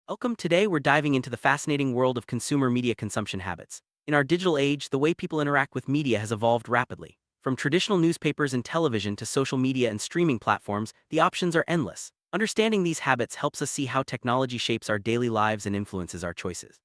Welcome. Today, we're diving into the fascinating world of consumer media consumption habits. In our digital age, the way people interact with media has evolved rapidly. From traditional newspapers and television to social media and streaming platforms, the options are endless. Understanding these habits helps us see how technology shapes our daily lives and influences our choices.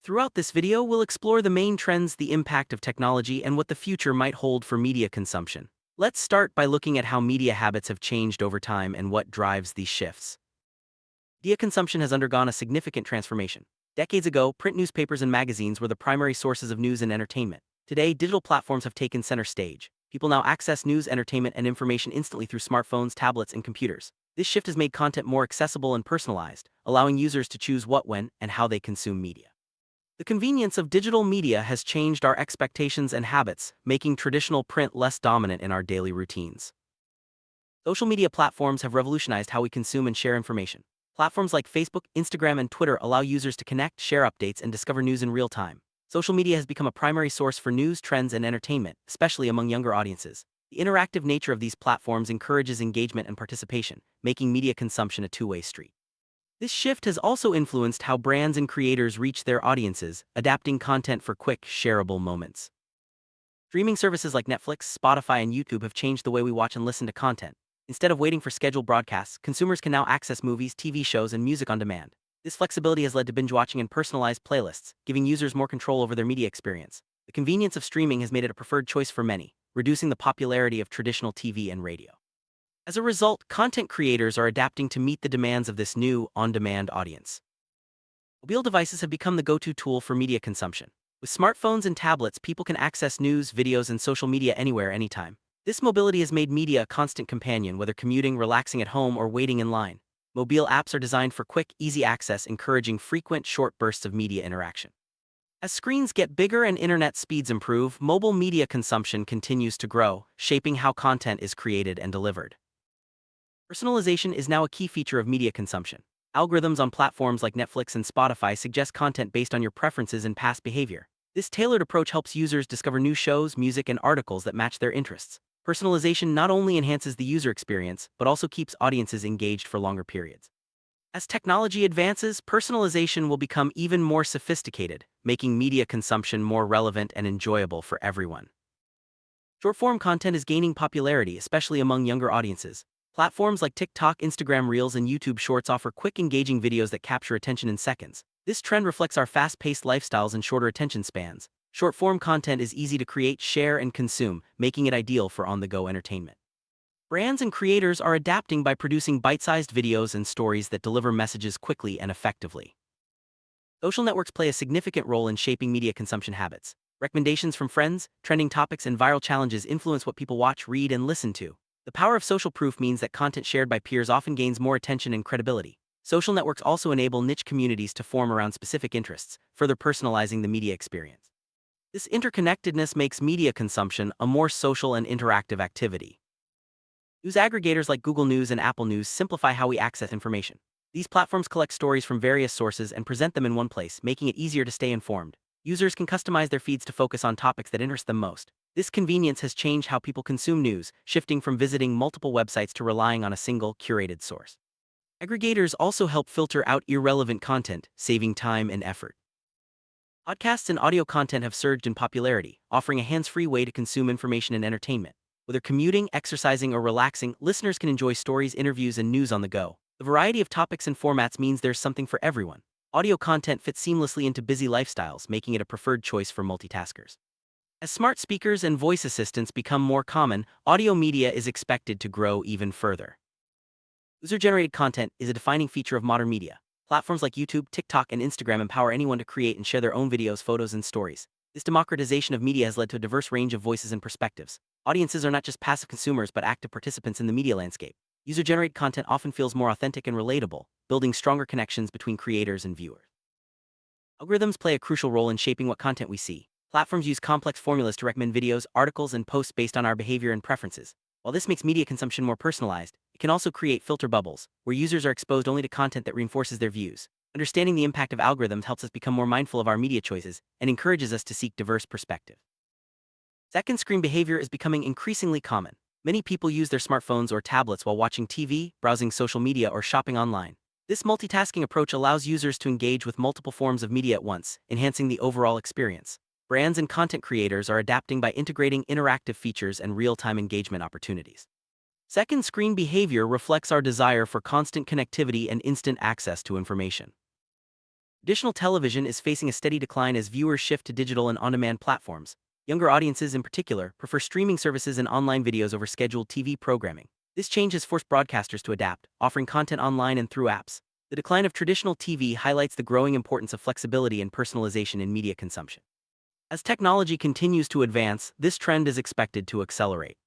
Throughout this video, we'll explore the main trends, the impact of technology, and what the future might hold for media consumption. Let's start by looking at how media habits have changed over time and what drives these shifts. Media consumption has undergone a significant transformation. Decades ago, print newspapers and magazines were the primary sources of news and entertainment. Today, digital platforms have taken center stage. People now access news, entertainment, and information instantly through smartphones, tablets, and computers. This shift has made content more accessible and personalized, allowing users to choose what, when, and how they consume media. The convenience of digital media has changed our expectations and habits, making traditional print less dominant in our daily routines. Social media platforms have revolutionized how we consume and share information. Platforms like Facebook, Instagram, and Twitter allow users to connect, share updates, and discover news in real time. Social media has become a primary source for news, trends, and entertainment, especially among younger audiences. The interactive nature of these platforms encourages engagement and participation, making media consumption a two-way street. This shift has also influenced how brands and creators reach their audiences, adapting content for quick, shareable moments. Streaming services like Netflix, Spotify, and YouTube have changed the way we watch and listen to content. Instead of waiting for scheduled broadcasts, consumers can now access movies, TV shows, and music on demand. This flexibility has led to binge watching and personalized playlists, giving users more control over their media experience. The convenience of streaming has made it a preferred choice for many, reducing the popularity of traditional TV and radio. As a result, content creators are adapting to meet the demands of this new, on-demand audience. Mobile devices have become the go-to tool for media consumption. With smartphones and tablets, people can access news, videos, and social media anywhere, anytime. This mobility has made media a constant companion, whether commuting, relaxing at home, or waiting in line. Mobile apps are designed for quick, easy access, encouraging frequent, short bursts of media interaction. As screens get bigger and internet speeds improve, mobile media consumption continues to grow, shaping how content is created and delivered. Personalization is now a key feature of media consumption. Algorithms on platforms like Netflix and Spotify suggest content based on your preferences and past behavior. This tailored approach helps users discover new shows, music, and articles that match their interests. Personalization not only enhances the user experience, but also keeps audiences engaged for longer periods. As technology advances, personalization will become even more sophisticated, making media consumption more relevant and enjoyable for everyone. Short-form content is gaining popularity, especially among younger audiences. Platforms like TikTok, Instagram Reels, and YouTube Shorts offer quick, engaging videos that capture attention in seconds. This trend reflects our fast-paced lifestyles and shorter attention spans. Short-form content is easy to create, share, and consume, making it ideal for on-the-go entertainment. Brands and creators are adapting by producing bite-sized videos and stories that deliver messages quickly and effectively. Social networks play a significant role in shaping media consumption habits. Recommendations from friends, trending topics, and viral challenges influence what people watch, read, and listen to. The power of social proof means that content shared by peers often gains more attention and credibility. Social networks also enable niche communities to form around specific interests, further personalizing the media experience. This interconnectedness makes media consumption a more social and interactive activity. News aggregators like Google News and Apple News simplify how we access information. These platforms collect stories from various sources and present them in one place, making it easier to stay informed. Users can customize their feeds to focus on topics that interest them most. This convenience has changed how people consume news, shifting from visiting multiple websites to relying on a single, curated source. Aggregators also help filter out irrelevant content, saving time and effort. Podcasts and audio content have surged in popularity, offering a hands-free way to consume information and entertainment. Whether commuting, exercising, or relaxing, listeners can enjoy stories, interviews, and news on the go. The variety of topics and formats means there's something for everyone. Audio content fits seamlessly into busy lifestyles, making it a preferred choice for multitaskers. As smart speakers and voice assistants become more common, audio media is expected to grow even further. User-generated content is a defining feature of modern media. Platforms like YouTube, TikTok, and Instagram empower anyone to create and share their own videos, photos, and stories. This democratization of media has led to a diverse range of voices and perspectives. Audiences are not just passive consumers but active participants in the media landscape. User-generated content often feels more authentic and relatable, building stronger connections between creators and viewers. Algorithms play a crucial role in shaping what content we see. Platforms use complex formulas to recommend videos, articles, and posts based on our behavior and preferences. While this makes media consumption more personalized, it can also create filter bubbles, where users are exposed only to content that reinforces their views. Understanding the impact of algorithms helps us become more mindful of our media choices and encourages us to seek diverse perspectives. Second screen behavior is becoming increasingly common. Many people use their smartphones or tablets while watching TV, browsing social media, or shopping online. This multitasking approach allows users to engage with multiple forms of media at once, enhancing the overall experience. Brands and content creators are adapting by integrating interactive features and real-time engagement opportunities. Second, screen behavior reflects our desire for constant connectivity and instant access to information. Traditional television is facing a steady decline as viewers shift to digital and on-demand platforms. Younger audiences, in particular, prefer streaming services and online videos over scheduled TV programming. This change has forced broadcasters to adapt, offering content online and through apps. The decline of traditional TV highlights the growing importance of flexibility and personalization in media consumption. As technology continues to advance, this trend is expected to accelerate.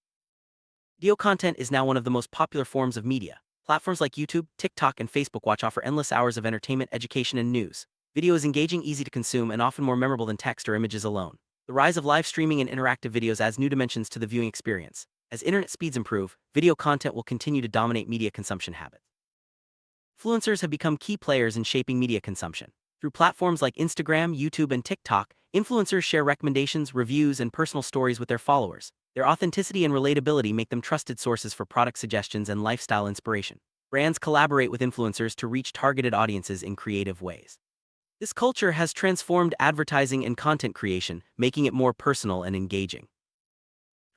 Video content is now one of the most popular forms of media. Platforms like YouTube, TikTok, and Facebook Watch offer endless hours of entertainment, education, and news. Video is engaging, easy to consume, and often more memorable than text or images alone. The rise of live streaming and interactive videos adds new dimensions to the viewing experience. As internet speeds improve, video content will continue to dominate media consumption habits. Influencers have become key players in shaping media consumption. Through platforms like Instagram, YouTube, and TikTok, influencers share recommendations, reviews, and personal stories with their followers. Their authenticity and relatability make them trusted sources for product suggestions and lifestyle inspiration. Brands collaborate with influencers to reach targeted audiences in creative ways. This culture has transformed advertising and content creation, making it more personal and engaging.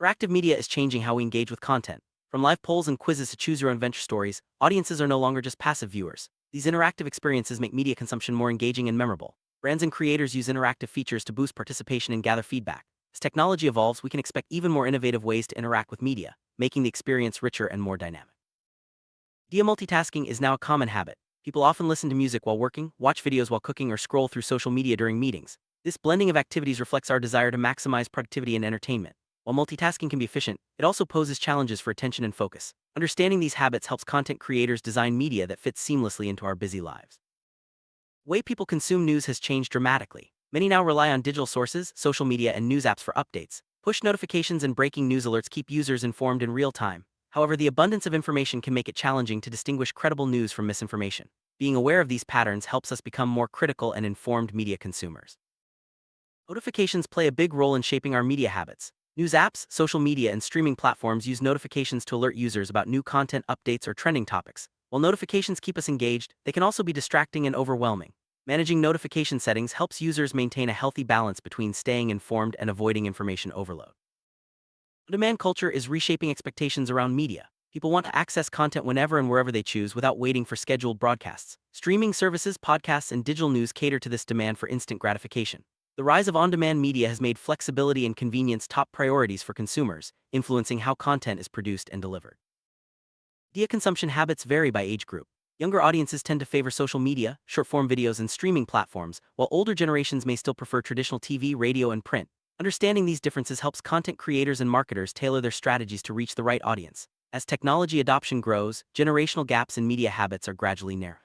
Interactive media is changing how we engage with content. From live polls and quizzes to choose-your-own-adventure stories, audiences are no longer just passive viewers. These interactive experiences make media consumption more engaging and memorable. Brands and creators use interactive features to boost participation and gather feedback. As technology evolves, we can expect even more innovative ways to interact with media, making the experience richer and more dynamic. Media multitasking is now a common habit. People often listen to music while working, watch videos while cooking, or scroll through social media during meetings. This blending of activities reflects our desire to maximize productivity and entertainment. While multitasking can be efficient, it also poses challenges for attention and focus. Understanding these habits helps content creators design media that fits seamlessly into our busy lives. The way people consume news has changed dramatically. Many now rely on digital sources, social media, and news apps for updates. Push notifications and breaking news alerts keep users informed in real time. However, the abundance of information can make it challenging to distinguish credible news from misinformation. Being aware of these patterns helps us become more critical and informed media consumers. Notifications play a big role in shaping our media habits. News apps, social media, and streaming platforms use notifications to alert users about new content, updates, or trending topics. While notifications keep us engaged, they can also be distracting and overwhelming. Managing notification settings helps users maintain a healthy balance between staying informed and avoiding information overload. On-demand culture is reshaping expectations around media. People want to access content whenever and wherever they choose without waiting for scheduled broadcasts. Streaming services, podcasts, and digital news cater to this demand for instant gratification. The rise of on-demand media has made flexibility and convenience top priorities for consumers, influencing how content is produced and delivered. Media consumption habits vary by age group. Younger audiences tend to favor social media, short-form videos, and streaming platforms, while older generations may still prefer traditional TV, radio, and print. Understanding these differences helps content creators and marketers tailor their strategies to reach the right audience. As technology adoption grows, generational gaps in media habits are gradually narrowed.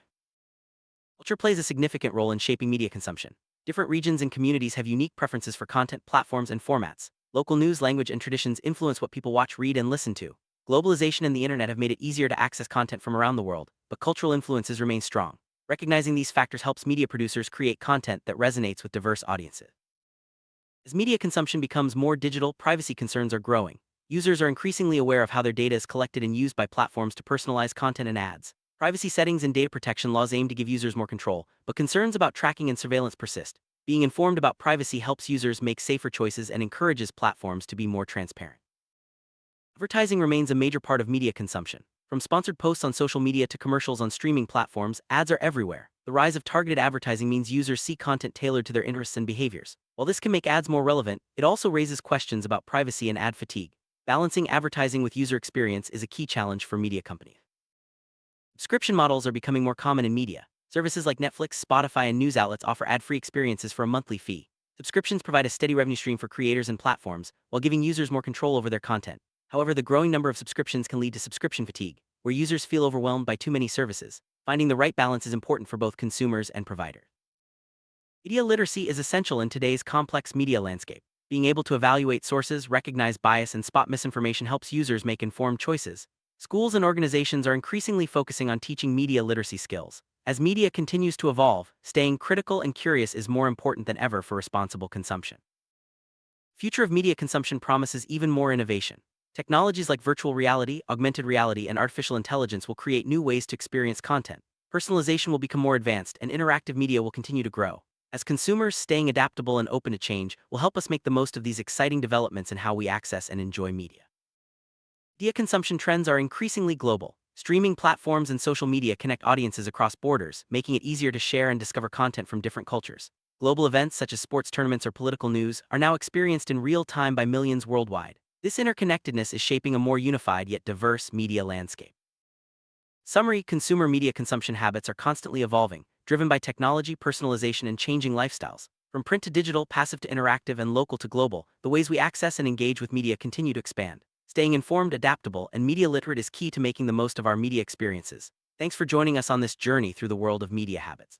Culture plays a significant role in shaping media consumption. Different regions and communities have unique preferences for content, platforms, and formats. Local news, language, and traditions influence what people watch, read, and listen to. Globalization and the internet have made it easier to access content from around the world, but cultural influences remain strong. Recognizing these factors helps media producers create content that resonates with diverse audiences. As media consumption becomes more digital, privacy concerns are growing. Users are increasingly aware of how their data is collected and used by platforms to personalize content and ads. Privacy settings and data protection laws aim to give users more control, but concerns about tracking and surveillance persist. Being informed about privacy helps users make safer choices and encourages platforms to be more transparent. Advertising remains a major part of media consumption. From sponsored posts on social media to commercials on streaming platforms, ads are everywhere. The rise of targeted advertising means users see content tailored to their interests and behaviors. While this can make ads more relevant, it also raises questions about privacy and ad fatigue. Balancing advertising with user experience is a key challenge for media companies. Subscription models are becoming more common in media. Services like Netflix, Spotify, and news outlets offer ad-free experiences for a monthly fee. Subscriptions provide a steady revenue stream for creators and platforms, while giving users more control over their content. However, the growing number of subscriptions can lead to subscription fatigue, where users feel overwhelmed by too many services. Finding the right balance is important for both consumers and providers. Media literacy is essential in today's complex media landscape. Being able to evaluate sources, recognize bias, and spot misinformation helps users make informed choices. Schools and organizations are increasingly focusing on teaching media literacy skills. As media continues to evolve, staying critical and curious is more important than ever for responsible consumption. The future of media consumption promises even more innovation. Technologies like virtual reality, augmented reality, and artificial intelligence will create new ways to experience content. Personalization will become more advanced, and interactive media will continue to grow. As consumers, staying adaptable and open to change will help us make the most of these exciting developments in how we access and enjoy media. Media consumption trends are increasingly global. Streaming platforms and social media connect audiences across borders, making it easier to share and discover content from different cultures. Global events such as sports tournaments or political news are now experienced in real time by millions worldwide. This interconnectedness is shaping a more unified yet diverse media landscape. Summary: consumer media consumption habits are constantly evolving, driven by technology, personalization, and changing lifestyles. From print to digital, passive to interactive, and local to global, the ways we access and engage with media continue to expand. Staying informed, adaptable, and media literate is key to making the most of our media experiences. Thanks for joining us on this journey through the world of media habits.